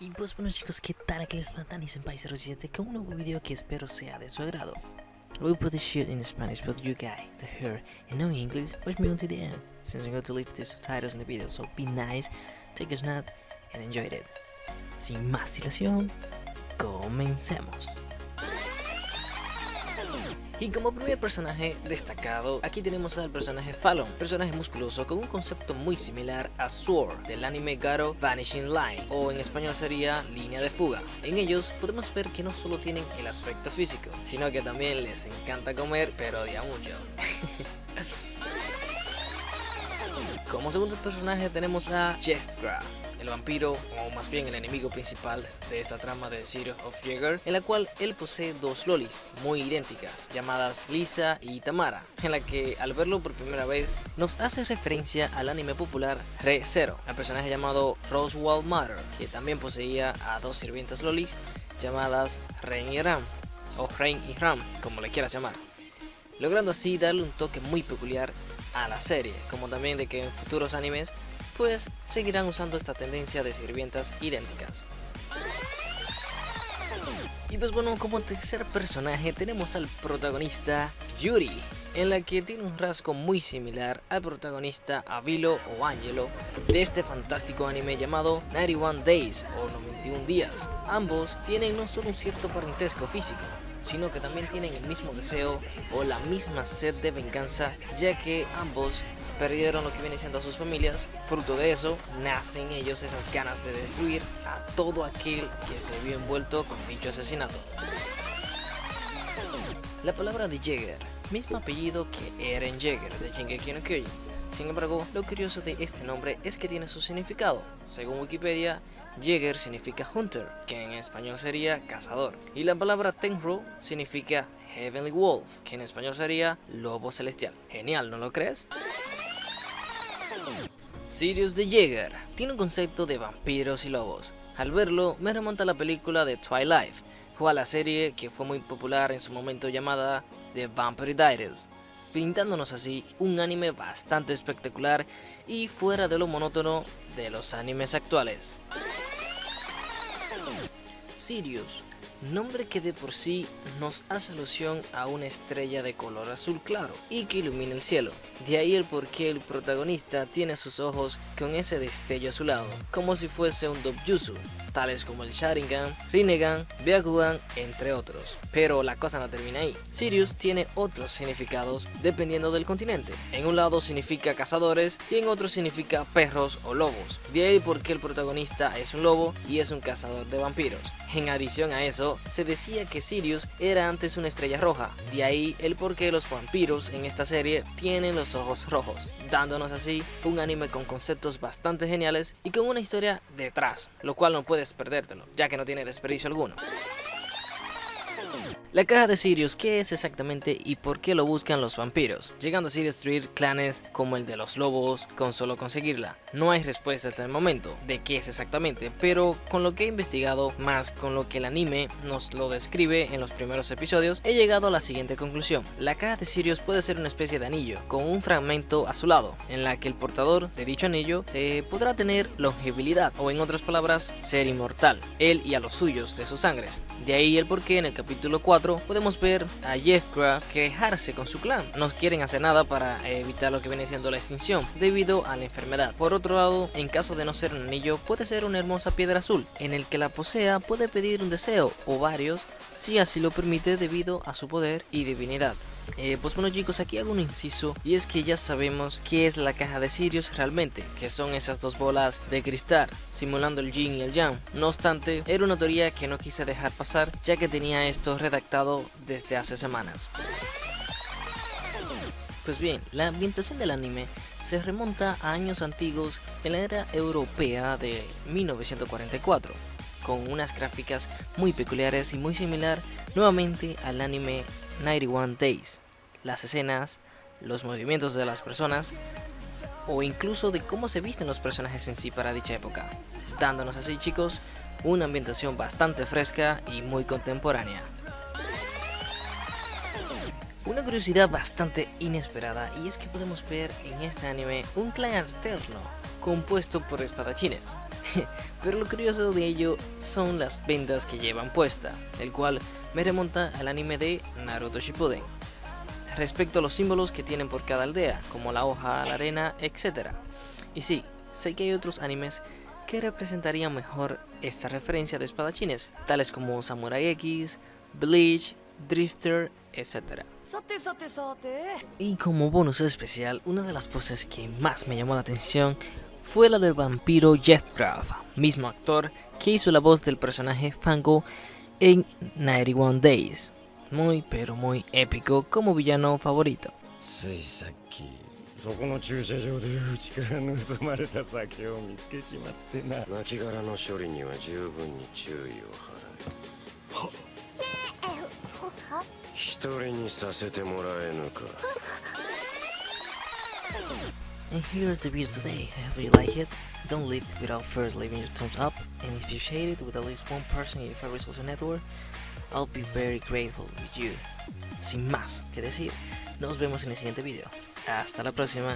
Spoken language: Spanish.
Y pues bueno chicos, ¿qué tal? Aquí les manda Dani Senpai07 con un nuevo video que espero sea de su agrado. I will put this shit in Spanish, but you guys that hear and know English, watch me until the end, since I'm going to leave the subtitles in the video, so be nice, take a snap, and enjoy it. Sin más dilación, comencemos. Y como primer personaje destacado, aquí tenemos al personaje Fallon, personaje musculoso con un concepto muy similar a Sword del anime Garo Vanishing Line, o en español sería Línea de Fuga. En ellos podemos ver que no solo tienen el aspecto físico, sino que también les encanta comer, pero de a mucho. Como segundo personaje tenemos a Jeffra, el vampiro, o más bien el enemigo principal de esta trama de City of Jaeger, en la cual él posee dos lolis muy idénticas, llamadas Lisa y Tamara, en la que al verlo por primera vez nos hace referencia al anime popular Re:Zero, al personaje llamado Roswell Mother, que también poseía a dos sirvientas lolis llamadas Ren y Ram, o Ren y Ram, como le quieras llamar, logrando así darle un toque muy peculiar a la serie, como también de que en futuros animes pues seguirán usando esta tendencia de sirvientas idénticas. Y pues bueno, como tercer personaje tenemos al protagonista Yuri, en la que tiene un rasgo muy similar al protagonista Avilo o Angelo de este fantástico anime llamado 91 Days o 91 días. Ambos tienen no solo un cierto parentesco físico, sino que también tienen el mismo deseo o la misma sed de venganza, ya que ambos perdieron lo que viene siendo a sus familias. Fruto de eso nacen ellos esas ganas de destruir a todo aquel que se vio envuelto con dicho asesinato. La palabra de Jaeger, mismo apellido que Eren Jaeger de Shingeki no Kyojin. Sin embargo, lo curioso de este nombre es que tiene su significado. Según Wikipedia, Jaeger significa hunter, que en español sería cazador, y la palabra Tenro significa Heavenly Wolf, que en español sería lobo celestial. Genial, ¿no lo crees? Sirius the Jaeger tiene un concepto de vampiros y lobos. Al verlo me remonta a la película de Twilight o a la serie que fue muy popular en su momento llamada The Vampire Diaries, pintándonos así un anime bastante espectacular y fuera de lo monótono de los animes actuales. Sirius, nombre que de por sí nos hace alusión a una estrella de color azul claro y que ilumina el cielo. De ahí el por qué el protagonista tiene sus ojos con ese destello azulado, como si fuese un doujutsu, tales como el Sharingan, Rinnegan, Byakugan, entre otros. Pero la cosa no termina ahí. Sirius tiene otros significados dependiendo del continente. En un lado significa cazadores y en otro significa perros o lobos. De ahí porque el protagonista es un lobo y es un cazador de vampiros. En adición a eso, se decía que Sirius era antes una estrella roja, de ahí el por qué los vampiros en esta serie tienen los ojos rojos, dándonos así un anime con conceptos bastante geniales y con una historia detrás, lo cual no puedes perdértelo, ya que no tiene desperdicio alguno. La caja de Sirius, ¿qué es exactamente y por qué lo buscan los vampiros? Llegando así a destruir clanes como el de los lobos con solo conseguirla. No hay respuesta hasta el momento de qué es exactamente, pero con lo que he investigado, más con lo que el anime nos lo describe en los primeros episodios, he llegado a la siguiente conclusión. La caja de Sirius puede ser una especie de anillo, con un fragmento a su lado, en la que el portador de dicho anillo podrá tener longevidad, o en otras palabras, ser inmortal, él y a los suyos de sus sangres. De ahí el porqué en el capítulo 4 podemos ver a Jeffra quejarse con su clan. No quieren hacer nada para evitar lo que viene siendo la extinción debido a la enfermedad. Por otro lado, en caso de no ser un anillo, puede ser una hermosa piedra azul, en el que la posea puede pedir un deseo o varios si así lo permite debido a su poder y divinidad. Pues bueno chicos, aquí hago un inciso y es que ya sabemos qué es la caja de Sirius realmente, que son esas dos bolas de cristal simulando el yin y el yang. No obstante, era una teoría que no quise dejar pasar, ya que tenía esto redactado desde hace semanas. Pues bien, la ambientación del anime se remonta a años antiguos en la era europea de 1944, con unas gráficas muy peculiares y muy similar nuevamente al anime 91 Days. Las escenas, los movimientos de las personas o incluso de cómo se visten los personajes en sí para dicha época, dándonos así chicos una ambientación bastante fresca y muy contemporánea. Una curiosidad bastante inesperada y es que podemos ver en este anime un clan alterno compuesto por espadachines. Pero lo curioso de ello son las vendas que llevan puesta, el cual me remonta al anime de Naruto Shippuden. Respecto a los símbolos que tienen por cada aldea, como la hoja, la arena, etc. Y sí, sé que hay otros animes que representarían mejor esta referencia de espadachines, tales como Samurai X, Bleach, Drifter, etc. Y como bonus especial, una de las poses que más me llamó la atención fue la del vampiro Jeff Graff, mismo actor que hizo la voz del personaje Fango en 91 Days. Muy pero muy épico como villano favorito. ついさっきそこの駐車場でうちから盗まれた酒を見つけちまってな。亡骸の処理には十分に注意を払え。一人にさせてもらえぬか。 And here's the video today. I hope you like it. Don't leave without first leaving your thumbs up, and if you share it with at least one person in your favorite social network, I'll be very grateful with you. Sin más que decir, nos vemos en el siguiente video. Hasta la próxima.